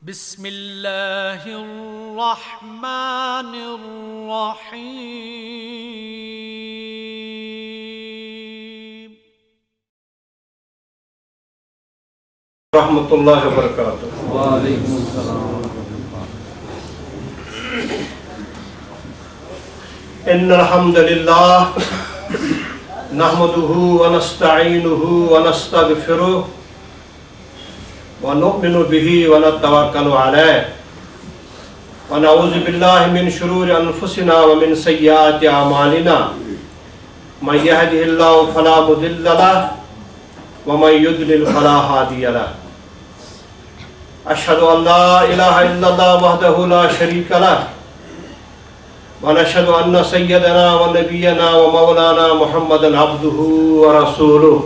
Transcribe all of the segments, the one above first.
بسم اللہ الرحمن الرحیم رحمۃ اللہ وبرکاتہ۔ وعلیکم السلام۔ ان الحمد للہ نحمده ونستعینه ونستغفره ونؤمن به ونتوکل علیہ ونعوذ باللہ من شرور انفسنا ومن سیئات اعمالنا من يهده الله فلا مضل له ومن يضلل فلا هادي له اشهد ان لا اله الا الله وحده لا شريك له ونشهد ان سيدنا ونبينا ومولانا محمدا عبده ورسوله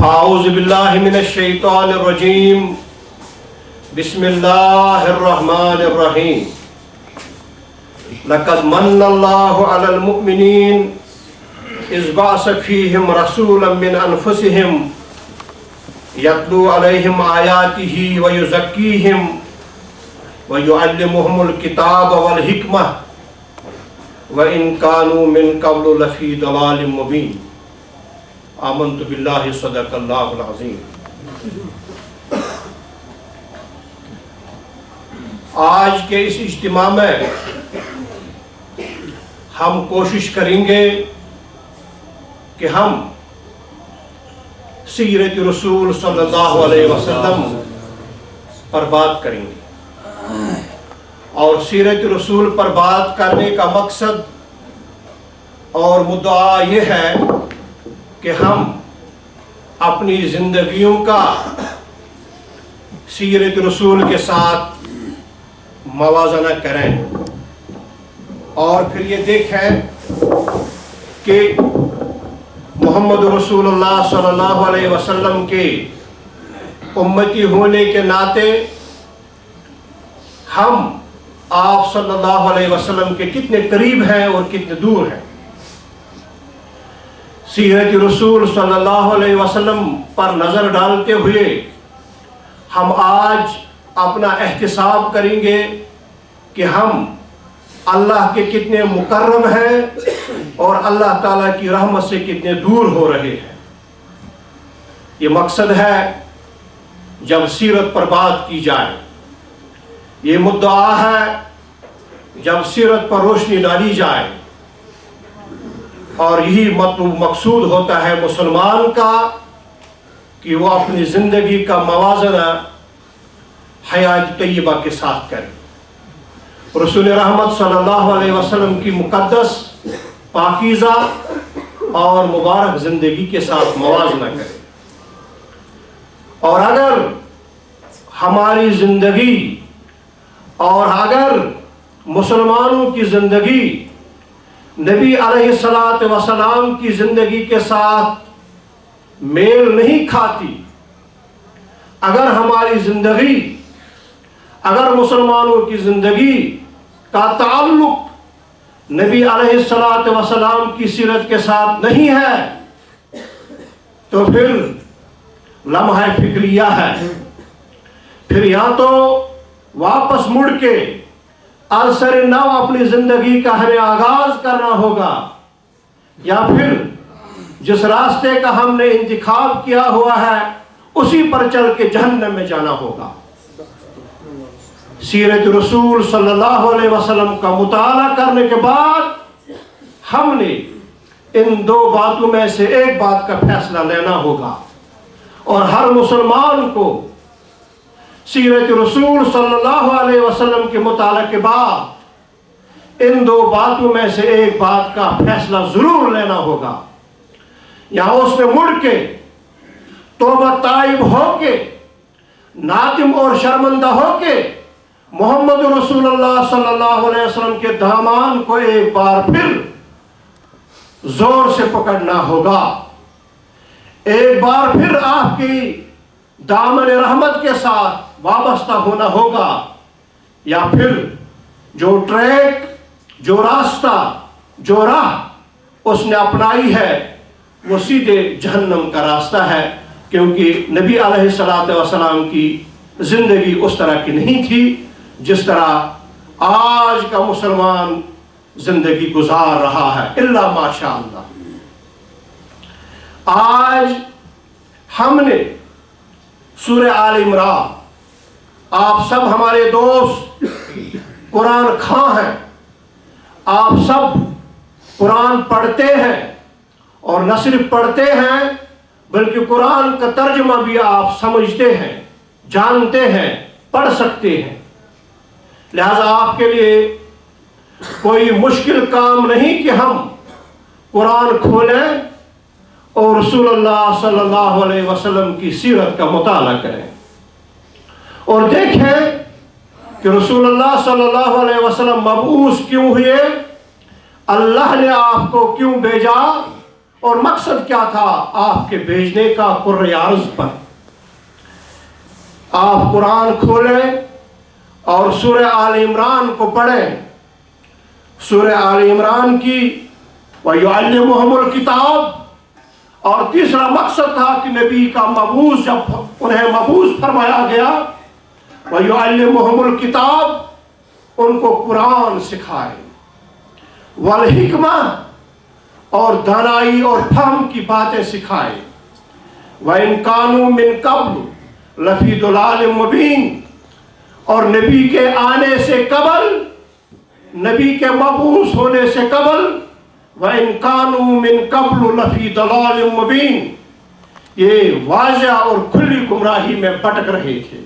فاعوذ بالله من الشيطان الرجيم بسم الله الرحمن الرحيم لقد من الله على المؤمنين إذ بعث فيهم رسولا من أنفسهم يتلو عليهم آياته ويزكيهم ويعلمهم الكتاب والحكمة وإن كانوا من قبل لفي ضلال مبين آمنت بالله صدق الله العظيم۔ آج کے اس اجتماع میں ہم کوشش کریں گے کہ ہم سیرت رسول صلی اللہ علیہ وسلم پر بات کریں گے، اور سیرت رسول پر بات کرنے کا مقصد اور مدعا یہ ہے کہ ہم اپنی زندگیوں کا سیرت رسول کے ساتھ موازنہ کریں اور پھر یہ دیکھیں کہ محمد رسول اللہ صلی اللہ علیہ وسلم کے امتی ہونے کے ناطے ہم آپ صلی اللہ علیہ وسلم کے کتنے قریب ہیں اور کتنے دور ہیں۔ سیرت رسول صلی اللہ علیہ وسلم پر نظر ڈالتے ہوئے ہم آج اپنا احتساب کریں گے کہ ہم اللہ کے کتنے مکرم ہیں اور اللہ تعالیٰ کی رحمت سے کتنے دور ہو رہے ہیں۔ یہ مقصد ہے جب سیرت پر بات کی جائے، یہ مدعا ہے جب سیرت پر روشنی ڈالی جائے، اور یہی مطلوب مقصود ہوتا ہے مسلمان کا کہ وہ اپنی زندگی کا موازنہ حیات طیبہ کے ساتھ کرے، رسول رحمت صلی اللہ علیہ وسلم کی مقدس پاکیزہ اور مبارک زندگی کے ساتھ موازنہ کرے۔ اور اگر ہماری زندگی اور اگر مسلمانوں کی زندگی نبی علیہ السلام کی زندگی کے ساتھ میل نہیں کھاتی، اگر ہماری زندگی، اگر مسلمانوں کی زندگی کا تعلق نبی علیہ السلام کی سیرت کے ساتھ نہیں ہے تو پھر لمحہ فکریہ ہے، پھر یا تو واپس مڑ کے ازسر نو اپنی زندگی کا ہمیں آغاز کرنا ہوگا، یا پھر جس راستے کا ہم نے انتخاب کیا ہوا ہے اسی پر چل کے جہنم میں جانا ہوگا۔ سیرت رسول صلی اللہ علیہ وسلم کا مطالعہ کرنے کے بعد ہم نے ان دو باتوں میں سے ایک بات کا فیصلہ لینا ہوگا، اور ہر مسلمان کو سیرت رسول صلی اللہ علیہ وسلم کے مطالعہ کے بعد ان دو باتوں میں سے ایک بات کا فیصلہ ضرور لینا ہوگا، یا اس میں مڑ کے توبہ تائب ہو کے نادم اور شرمندہ ہو کے محمد رسول اللہ صلی اللہ علیہ وسلم کے دامان کو ایک بار پھر زور سے پکڑنا ہوگا، ایک بار پھر آپ کی دامن رحمت کے ساتھ وابستہ ہونا ہوگا، یا پھر جو ٹریک، جو راستہ، جو راہ اس نے اپنائی ہے وہ سیدھے جہنم کا راستہ ہے۔ کیونکہ نبی علیہ الصلوۃ والسلام کی زندگی اس طرح کی نہیں تھی جس طرح آج کا مسلمان زندگی گزار رہا ہے، الا ماشاء اللہ۔ آج ہم نے سورہ آل عمران، آپ سب ہمارے دوست قرآن خواں ہیں، آپ سب قرآن پڑھتے ہیں، اور نہ صرف پڑھتے ہیں بلکہ قرآن کا ترجمہ بھی آپ سمجھتے ہیں، جانتے ہیں، پڑھ سکتے ہیں۔ لہذا آپ کے لیے کوئی مشکل کام نہیں کہ ہم قرآن کھولیں اور رسول اللہ صلی اللہ علیہ وسلم کی سیرت کا مطالعہ کریں اور دیکھیں کہ رسول اللہ صلی اللہ علیہ وسلم مبعوث کیوں ہوئے، اللہ نے آپ کو کیوں بھیجا، اور مقصد کیا تھا آپ کے بھیجنے کا قرۂ عرض پر۔ آپ قرآن کھولیں اور سورہ آل عمران کو پڑھیں۔ سورہ آل عمران کی وَيُعَلِّمُهُمُ الْكِتَابَ، اور تیسرا مقصد تھا کہ نبی کا مبعوث، جب انہیں مبعوث فرمایا گیا، وَيُعَلِّمُهُمُ الْكِتَابَ، ان کو قرآن سکھائے، والحکمہ، اور دانائی اور فہم کی باتیں سکھائے، وَإِن كَانُوا مِن قَبْلُ لَفِي ضَلَالٍ مُبِينٍ، اور نبی کے آنے سے قبل، نبی کے مبعوث ہونے سے قبل، وَإِن كَانُوا مِن قَبْلُ لَفِي ضَلَالٍ مُبِينٍ، یہ واضح اور کھلی گمراہی میں بھٹک رہے تھے۔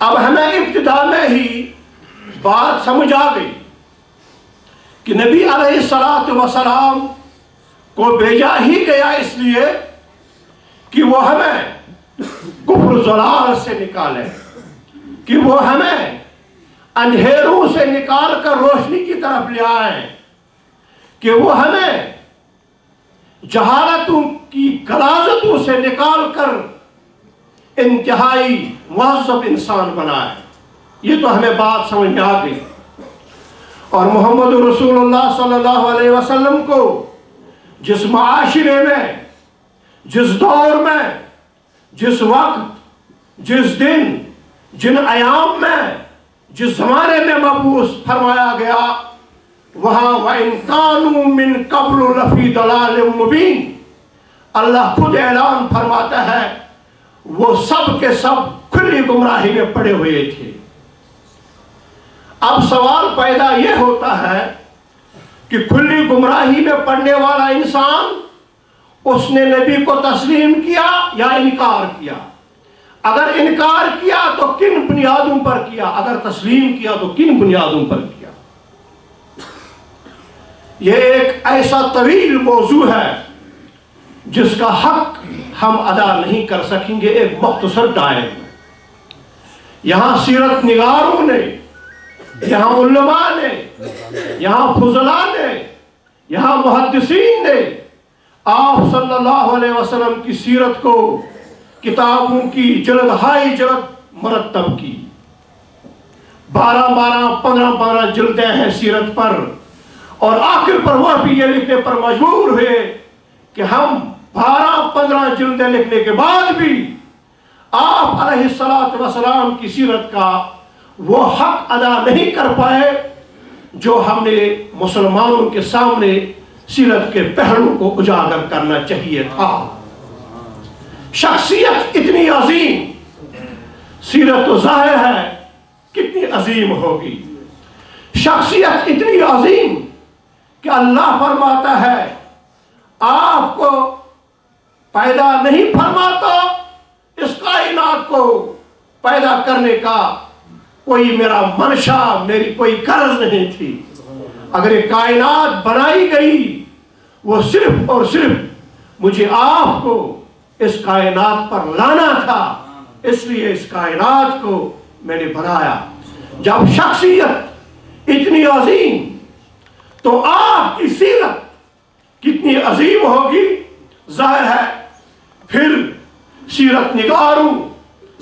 اب ہمیں ابتدا میں ہی بات سمجھ آ گئی کہ نبی علیہ الصلوۃ والسلام کو بھیجا ہی گیا اس لیے کہ وہ ہمیں کفر ضلال سے نکالے، کہ وہ ہمیں اندھیروں سے نکال کر روشنی کی طرف لے آئے، کہ وہ ہمیں جہالتوں کی غلاظتوں سے نکال کر انتہائی مہذب انسان بنائے۔ یہ تو ہمیں بات سمجھ میں آ گئی۔ اور محمد رسول اللہ صلی اللہ علیہ وسلم کو جس معاشرے میں، جس دور میں، جس وقت، جس دن، جن ایام میں، جس زمانے میں مبعوث فرمایا گیا، وہاں وَإِن كَانُوا مِن قَبْلُ لَفِي ضَلَالٍ مُبِينٍ، اللہ خود اعلان فرماتا ہے وہ سب کے سب کھلی گمراہی میں پڑے ہوئے تھے۔ اب سوال پیدا یہ ہوتا ہے کہ کھلی گمراہی میں پڑنے والا انسان، اس نے نبی کو تسلیم کیا یا انکار کیا؟ اگر انکار کیا تو کن بنیادوں پر کیا؟ اگر تسلیم کیا تو کن بنیادوں پر کیا؟ یہ ایک ایسا طویل موضوع ہے جس کا حق ہم ادا نہیں کر سکیں گے ایک مختصر دائرے میں۔ یہاں سیرت نگاروں نے، یہاں علماء نے، یہاں فضلاء نے، یہاں محدثین نے آپ صلی اللہ علیہ وسلم کی سیرت کو کتابوں کی جلد ہائی جلد مرتب کی۔ 12 15 جلدیں ہیں سیرت پر، اور آخر پر وہ بھی یہ لکھنے پر مجبور ہوئے کہ ہم 12-15 جلدیں لکھنے کے بعد بھی آپ علیہ الصلوۃ والسلام کی سیرت کا وہ حق ادا نہیں کر پائے جو ہم نے مسلمانوں کے سامنے سیرت کے پہلو کو اجاگر کرنا چاہیے تھا۔ شخصیت اتنی عظیم، سیرت تو ظاہر ہے کتنی عظیم ہوگی۔ شخصیت اتنی عظیم کہ اللہ فرماتا ہے آپ کو پیدا نہیں فرماتا، اس کائنات کو پیدا کرنے کا کوئی میرا منشا، میری کوئی غرض نہیں تھی۔ اگر یہ کائنات بنائی گئی وہ صرف اور صرف مجھے آپ کو اس کائنات پر لانا تھا، اس لیے اس کائنات کو میں نے بنایا۔ جب شخصیت اتنی عظیم تو آپ کی سیرت کتنی عظیم ہوگی۔ ظاہر ہے پھر سیرت نگاروں،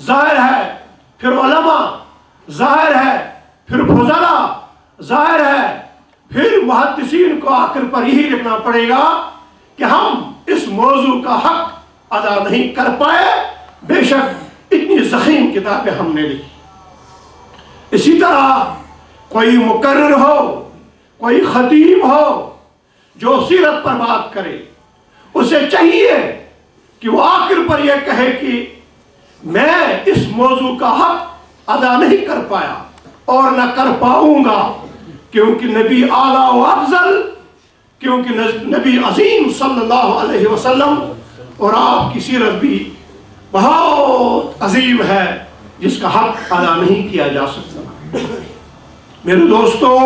ظاہر ہے پھر علماء، ظاہر ہے پھر فضلاء، ظاہر ہے پھر محدثین کو آخر پر یہی لکھنا پڑے گا کہ ہم اس موضوع کا حق ادا نہیں کر پائے، بے شک اتنی ضخیم کتابیں ہم نے لکھی۔ اسی طرح کوئی مقرر ہو، کوئی خطیب ہو جو سیرت پر بات کرے، اسے چاہیے کہ وہ آخر پر یہ کہے کہ میں اس موضوع کا حق ادا نہیں کر پایا اور نہ کر پاؤں گا، کیونکہ نبی اعلیٰ و افضل، کیونکہ نبی عظیم صلی اللہ علیہ وسلم اور آپ کی سیرت بھی بہت عظیم ہے جس کا حق ادا نہیں کیا جا سکتا۔ میرے دوستو،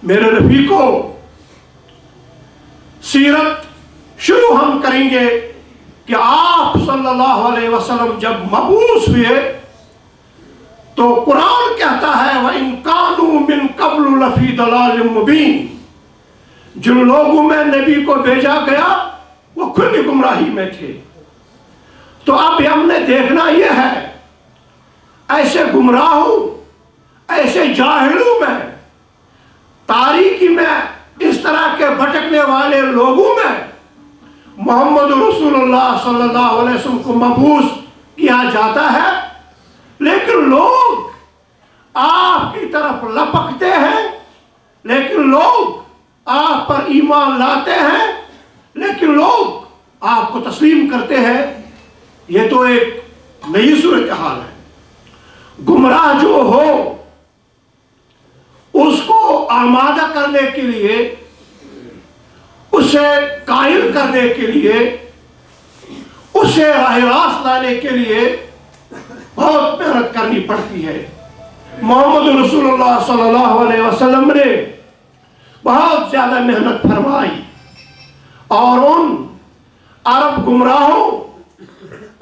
میرے رفیقو، سیرت شروع ہم کریں گے کہ آپ صلی اللہ علیہ وسلم جب مبعوث ہوئے تو قرآن کہتا ہے وَإِن كَانُوا مِن قَبْلُ لَفِي ضَلَالٍ مُبِينٍ، جن لوگوں میں نبی کو بھیجا گیا وہ کھلی گمراہی میں تھے۔ تو اب ہم نے دیکھنا یہ ہے ایسے گمراہوں، ایسے جاہلوں میں، تاریکی میں، اس طرح کے بھٹکنے والے لوگوں میں محمد رسول اللہ صلی اللہ علیہ وسلم کو مبعوث کیا جاتا ہے، لیکن لوگ آپ کی طرف لپکتے ہیں، لیکن لوگ آپ پر ایمان لاتے ہیں، لیکن لوگ آپ کو تسلیم کرتے ہیں۔ یہ تو ایک نئی صورتحال ہے۔ گمراہ جو ہو اس کو آمادہ کرنے کے لیے، اسے قائل کرنے کے لیے، اسے راہ راست لانے کے لیے بہت محنت کرنی پڑتی ہے۔ محمد رسول اللہ صلی اللہ علیہ وسلم نے بہت زیادہ محنت فرمائی اور ان عرب گمراہوں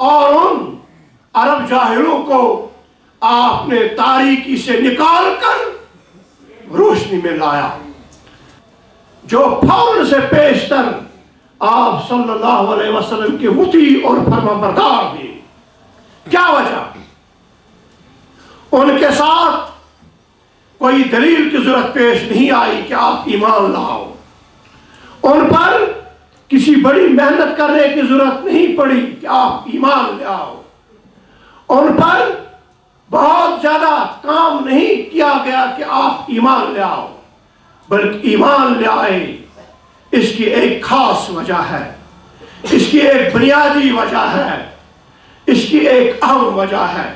اور ان عرب جاہلوں کو آپ نے تاریکی سے نکال کر روشنی میں لایا، جو فوراً سے پیشتر آپ صلی اللہ علیہ وسلم کے مطیع اور فرمانبردار بھی۔ کیا وجہ؟ ان کے ساتھ کوئی دلیل کی ضرورت پیش نہیں آئی کہ آپ ایمان لاؤ، ان پر کسی بڑی محنت کرنے کی ضرورت نہیں پڑی کہ آپ ایمان لاؤ، ان پر بہت زیادہ کام نہیں کیا گیا کہ آپ ایمان لے آؤ، بلکہ ایمان لے آئے۔ اس کی ایک خاص وجہ ہے، اس کی ایک بنیادی وجہ ہے، اس کی ایک اہم وجہ ہے۔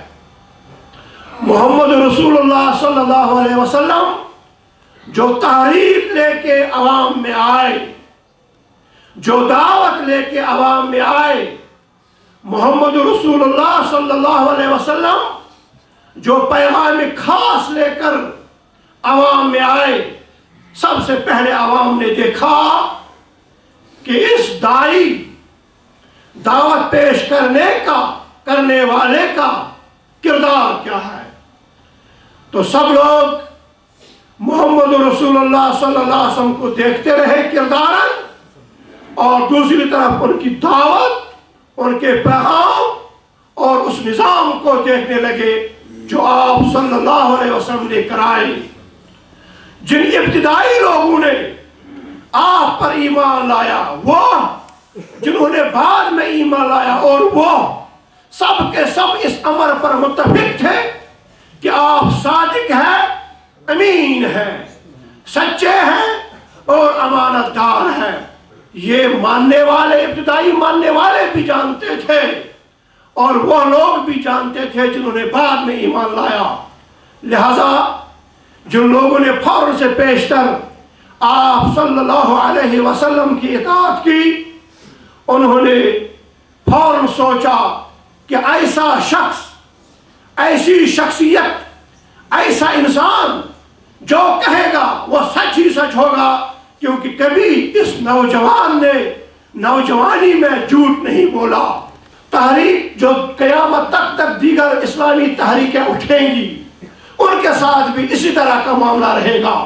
محمد رسول اللہ صلی اللہ علیہ وسلم جو تحریک لے کے عوام میں آئے، جو دعوت لے کے عوام میں آئے، محمد رسول اللہ صلی اللہ علیہ وسلم جو پیغام خاص لے کر عوام میں آئے، سب سے پہلے عوام نے دیکھا کہ اس داعی، دعوت پیش کرنے والے کا کردار کیا ہے۔ تو سب لوگ محمد رسول اللہ صلی اللہ علیہ وسلم کو دیکھتے رہے کردار، اور دوسری طرف ان کی دعوت، ان کے پیغام اور اس نظام کو دیکھنے لگے جو آپ صلی اللہ علیہ وسلم نے کرائے۔ جن ابتدائی لوگوں نے آپ پر ایمان لایا، وہ جنہوں نے بعد میں ایمان لایا، اور وہ سب کے سب اس امر پر متفق تھے کہ آپ صادق ہیں، امین ہیں، سچے ہیں اور امانت دار ہیں۔ یہ ماننے والے، ابتدائی ماننے والے بھی جانتے تھے، اور وہ لوگ بھی جانتے تھے جنہوں نے بعد میں ایمان لایا۔ لہذا جن لوگوں نے فوراً سے پیشتر آپ صلی اللہ علیہ وسلم کی اطاعت کی، انہوں نے فوراً سوچا کہ ایسا شخص، ایسی شخصیت، ایسا انسان جو کہے گا وہ سچ ہی سچ ہوگا، کیونکہ کبھی اس نوجوان نے نوجوانی میں جھوٹ نہیں بولا۔ تحریک جو قیامت تک دیگر اسلامی تحریکیں اٹھیں گی، ان کے ساتھ بھی اسی طرح کا معاملہ رہے گا۔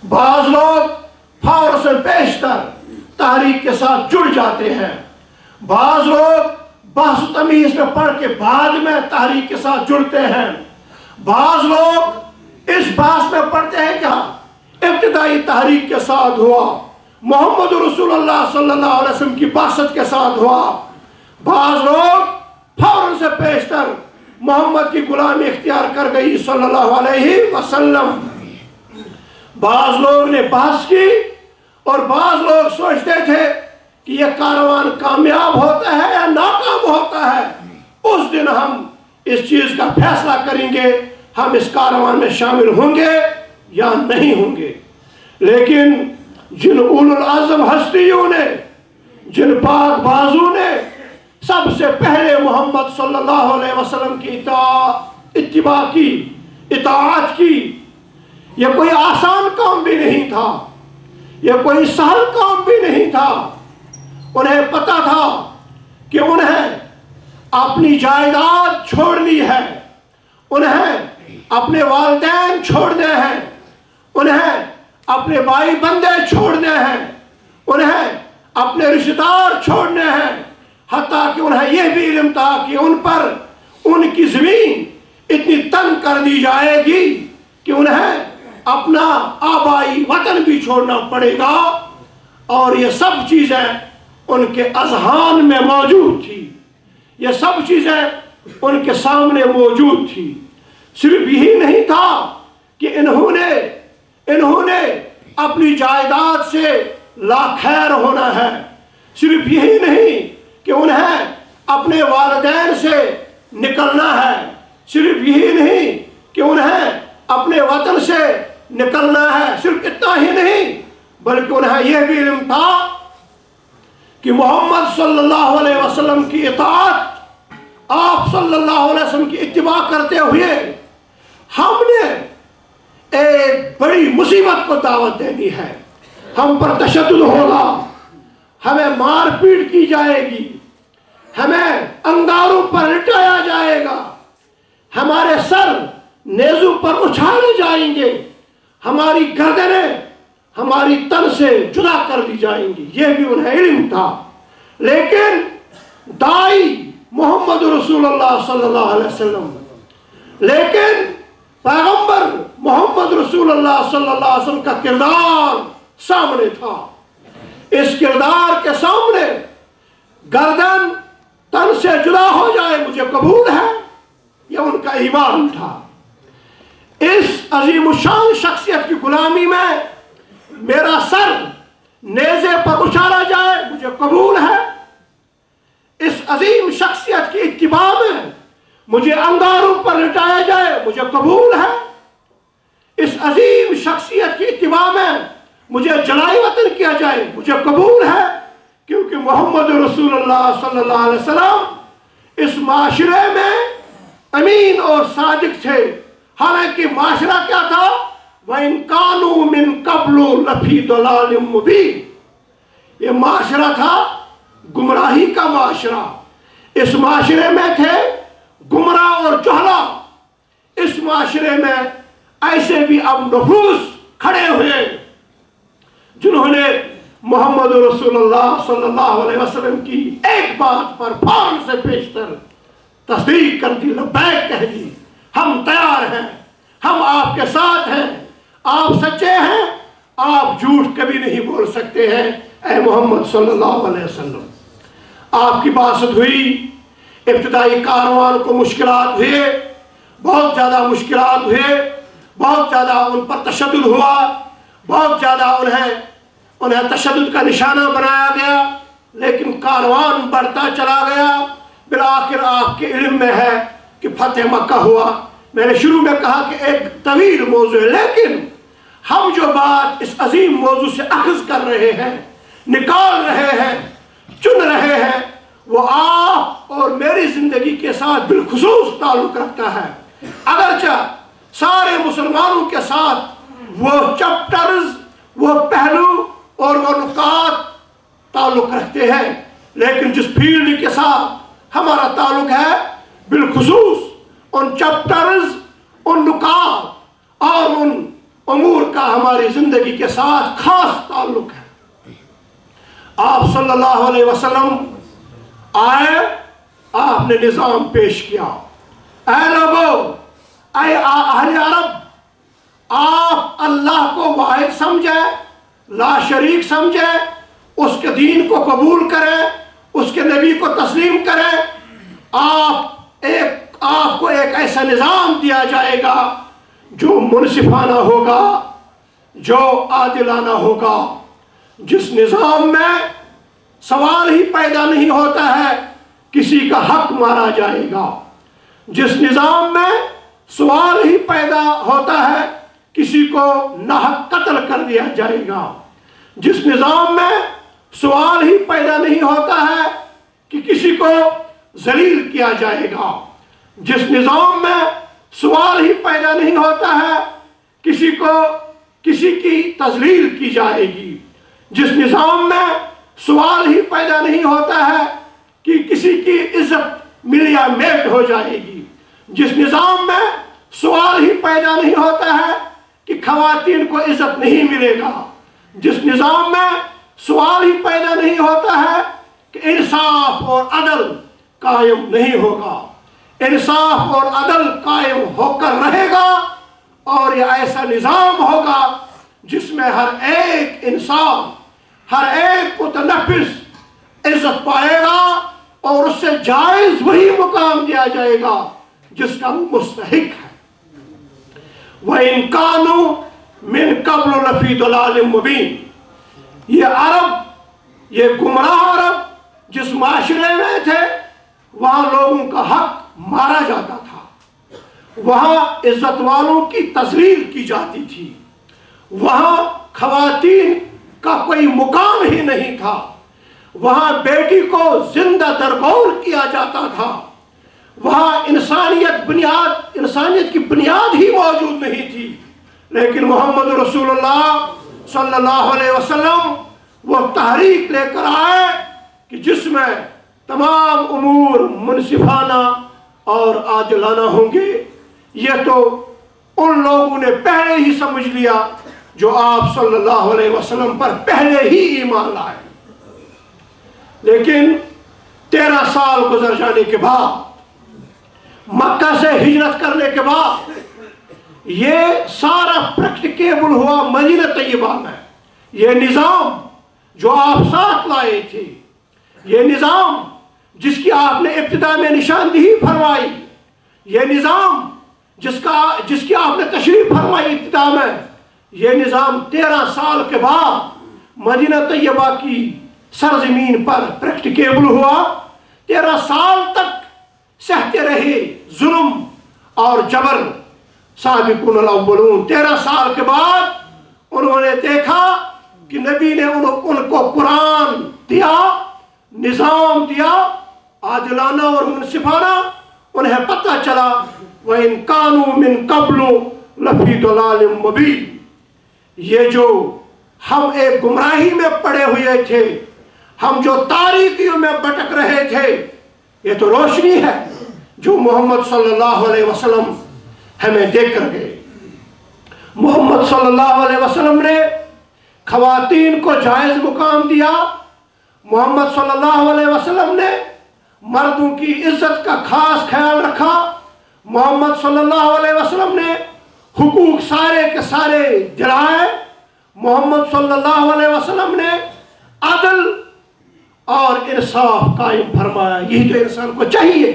بعض لوگ فوراً سے بیشتر تحریک کے ساتھ جڑ جاتے ہیں، بعض لوگ بحث و تمیز میں پڑھ کے بعد میں تحریک کے ساتھ جڑتے ہیں، بعض لوگ اس بحث میں پڑھتے ہیں کیا ابتدائی تحریک کے ساتھ ہوا، محمد رسول اللہ صلی اللہ علیہ وسلم کی بعثت کے ساتھ ہوا، بعض لوگ فوراً سے پیشتر محمد کی غلامی اختیار کر گئی صلی اللہ علیہ وسلم. بعض لوگ نے بحث کی اور بعض لوگ سوچتے تھے کہ یہ کاروان کامیاب ہوتا ہے یا ناکام ہوتا ہے. اس دن ہم اس چیز کا فیصلہ کریں گے ہم اس کاروان میں شامل ہوں گے یا نہیں ہوں گے. لیکن جن اولو العزم ہستیوں نے، جن پاک بازو نے سب سے پہلے محمد صلی اللہ علیہ وسلم کی اتباع کی، اطاعت کی، یہ کوئی آسان کام بھی نہیں تھا، یہ کوئی سہل کام بھی نہیں تھا. انہیں پتا تھا کہ انہیں اپنی جائیداد چھوڑنی ہے، انہیں اپنے والدین چھوڑنے ہیں، انہیں اپنے بھائی بندے چھوڑنے ہیں، انہیں اپنے رشتہ دار چھوڑنے ہیں. حتیٰ کہ انہیں یہ بھی علم تھا کہ ان پر ان کی زمین اتنی تنگ کر دی جائے گی کہ انہیں اپنا آبائی وطن بھی چھوڑنا پڑے گا. اور یہ سب چیزیں ان کے اذہان میں موجود تھی، یہ سب چیزیں ان کے سامنے موجود تھی. صرف یہی نہیں تھا کہ انہوں نے اپنی جائیداد سے لاخیر ہونا ہے، صرف یہی نہیں کہ انہیں اپنے والدین سے نکلنا ہے، صرف یہی نہیں کہ انہیں اپنے وطن سے نکلنا ہے. صرف اتنا ہی نہیں بلکہ انہیں یہ بھی علم تھا کہ محمد صلی اللہ علیہ وسلم کی اطاعت، آپ صلی اللہ علیہ وسلم کی اتباع کرتے ہوئے ہم نے ایک بڑی مصیبت کو دعوت دینی ہے. ہم پر تشدد ہوگا، ہمیں مار پیٹ کی جائے گی، ہمیں انگاروں پر لٹایا جائے گا، ہمارے سر نیزوں پر اچھالے جائیں گے، ہماری گردنیں ہماری تن سے جدا کر دی جائیں گی. یہ بھی انہیں علم تھا. لیکن دائی محمد رسول اللہ صلی اللہ علیہ وسلم، لیکن پیغمبر محمد رسول اللہ صلی اللہ علیہ وسلم کا کردار سامنے تھا. اس کردار کے سامنے گردن تن سے جدا ہو جائے مجھے قبول ہے، یہ ان کا ایمان تھا. اس عظیم الشان شخصیت کی غلامی میں میرا سر نیزے پر اچھالا جائے مجھے قبول ہے. اس عظیم شخصیت کی اتباع میں مجھے انگاروں پر لٹایا جائے مجھے قبول ہے. اس عظیم شخصیت کی اتباع میں مجھے جلائی وطن کیا جائے مجھے قبول ہے. کیونکہ محمد رسول اللہ صلی اللہ علیہ وسلم اس معاشرے میں امین اور صادق تھے. حالانکہ معاشرہ کیا تھا؟ وَإِن كَانُوا مِن قَبْلُ لَفِي ضَلَالٍ مُبِينٍ. یہ معاشرہ تھا گمراہی کا معاشرہ. اس معاشرے میں تھے گمراہ اور جہلا. اس معاشرے میں ایسے بھی اب نفوس کھڑے ہوئے جنہوں نے محمد رسول اللہ صلی اللہ علیہ وسلم کی ایک بات پر فوراً سے پیشتر تصدیق کر دی، لبیک کہہ دی، ہم تیار ہیں، ہم آپ کے ساتھ ہیں، آپ سچے ہیں، آپ جھوٹ کبھی نہیں بول سکتے ہیں اے محمد صلی اللہ علیہ وسلم. آپ کی بات ہوئی، ابتدائی کاروان کو مشکلات ہوئے، بہت زیادہ مشکلات ہوئے، بہت زیادہ ان پر تشدد ہوا، بہت زیادہ انہیں تشدد کا نشانہ بنایا گیا. لیکن کاروان بڑھتا چلا گیا. بالآخر آپ کے علم میں ہے کہ فتح مکہ ہوا. میں نے شروع میں کہا کہ ایک طویل موضوع ہے، لیکن ہم جو بات اس عظیم موضوع سے اخذ کر رہے ہیں، نکال رہے ہیں، چن رہے ہیں، وہ آپ اور میری زندگی کے ساتھ بالخصوص تعلق رکھتا ہے. اگرچہ سارے مسلمانوں کے ساتھ وہ چپٹرز، وہ پہلو اور وہ نکات تعلق رکھتے ہیں، لیکن جس فیلڈ کے ساتھ ہمارا تعلق ہے بالخصوص ان چپٹرز، ان نکات اور ان امور کا ہماری زندگی کے ساتھ خاص تعلق ہے. آپ صلی اللہ علیہ وسلم آئے، آپ نے نظام پیش کیا. اے لوگو، اے اہل عرب، آپ اللہ کو واحد سمجھیں، لا شریک سمجھیں، اس کے دین کو قبول کریں، اس کے نبی کو تسلیم کریں، آپ کو ایک ایسا نظام دیا جائے گا جو منصفانہ ہوگا، جو عادلانہ ہوگا، جس نظام میں سوال ہی پیدا نہیں ہوتا ہے کسی کا حق مارا جائے گا، جس نظام میں سوال ہی پیدا ہوتا ہے کسی کو ناحق قتل کر دیا جائے گا، جس نظام میں سوال ہی پیدا نہیں ہوتا ہے کہ کسی کو ذلیل کیا جائے گا، جس نظام میں سوال ہی پیدا نہیں ہوتا ہے کسی کی تذلیل کی جائے گی، جس نظام میں سوال ہی پیدا نہیں ہوتا ہے کہ کسی کی عزت ملیا میٹ ہو جائے گی، جس نظام میں سوال ہی پیدا نہیں ہوتا ہے کہ خواتین کو عزت نہیں ملے گا، جس نظام میں سوال ہی پیدا نہیں ہوتا ہے کہ انصاف اور عدل قائم نہیں ہوگا، انصاف اور عدل قائم ہو کر رہے گا، اور یہ ایسا نظام ہوگا جس میں ہر ایک انسان، ہر ایک متنفس عزت پائے گا، اور اس سے جائز وہی مقام دیا جائے گا جس کا مستحق ہے۔ وَإِن كَانُوا مِن قَبْلُ لَفِي ضَلَالٍ مُبِينٍ، یہ عرب، یہ گمراہ عرب جس معاشرے میں تھے، وہاں لوگوں کا حق مارا جاتا تھا، وہاں عزت والوں کی تذلیل کی جاتی تھی، وہاں خواتین کا کوئی مقام ہی نہیں تھا، وہاں بیٹی کو زندہ درگور کیا جاتا تھا، وہاں انسانیت کی بنیاد ہی موجود نہیں تھی۔ لیکن محمد رسول اللہ صلی اللہ علیہ وسلم وہ تحریک لے کر آئے کہ جس میں تمام امور منصفانہ اور عادلانہ ہوں گے۔ یہ تو ان لوگوں نے پہلے ہی سمجھ لیا جو آپ صلی اللہ علیہ وسلم پر پہلے ہی ایمان لائے، لیکن 13 سال گزر جانے کے بعد، مکہ سے ہجرت کرنے کے بعد، یہ سارا پریکٹیکیبل ہوا مدینہ طیبہ میں۔ یہ نظام جو آپ ساتھ لائے تھے، یہ نظام جس کی آپ نے ابتدا میں نشاندہی فرمائی، یہ نظام جس کی آپ نے تشریح فرمائی ابتدا میں، یہ نظام 13 سال کے بعد مدینہ طیبہ کی سرزمین پر پریکٹیکیبل ہوا۔ 13 سال تک سہتے رہے ظلم اور جبر سابقون الاولون۔ 13 سال کے بعد انہوں نے دیکھا کہ نبی نے ان کو قرآن دیا، نظام دیا، عادلانہ اور منصفانہ۔ انہیں پتہ چلا وَإِن كَانُوا مِن قَبْلُ لَفِي ضَلَالٍ مُبِينٍ، یہ جو ہم ایک گمراہی میں پڑے ہوئے تھے، ہم جو تاریکیوں میں بھٹک رہے تھے، یہ تو روشنی ہے جو محمد صلی اللہ علیہ وسلم ہمیں دے کر گئے۔ محمد صلی اللہ علیہ وسلم نے خواتین کو جائز مقام دیا، محمد صلی اللہ علیہ وسلم نے مردوں کی عزت کا خاص خیال رکھا، محمد صلی اللہ علیہ وسلم نے حقوق سارے کے سارے دلائے، محمد صلی اللہ علیہ وسلم نے عدل اور انصاف قائم فرمایا۔ یہی تو انسان کو چاہیے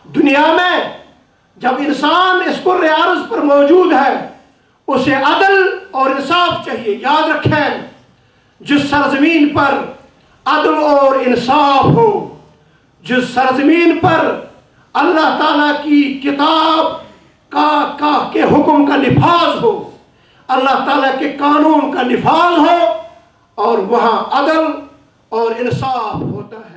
دنیا میں۔ جب انسان اس کره ارض پر موجود ہے، اسے عدل اور انصاف چاہیے۔ یاد رکھیں، جس سرزمین پر عدل اور انصاف ہو، جس سرزمین پر اللہ تعالیٰ کی کتاب کے حکم کا نفاذ ہو، اللہ تعالیٰ کے قانون کا نفاذ ہو، اور وہاں عدل اور انصاف ہوتا ہے۔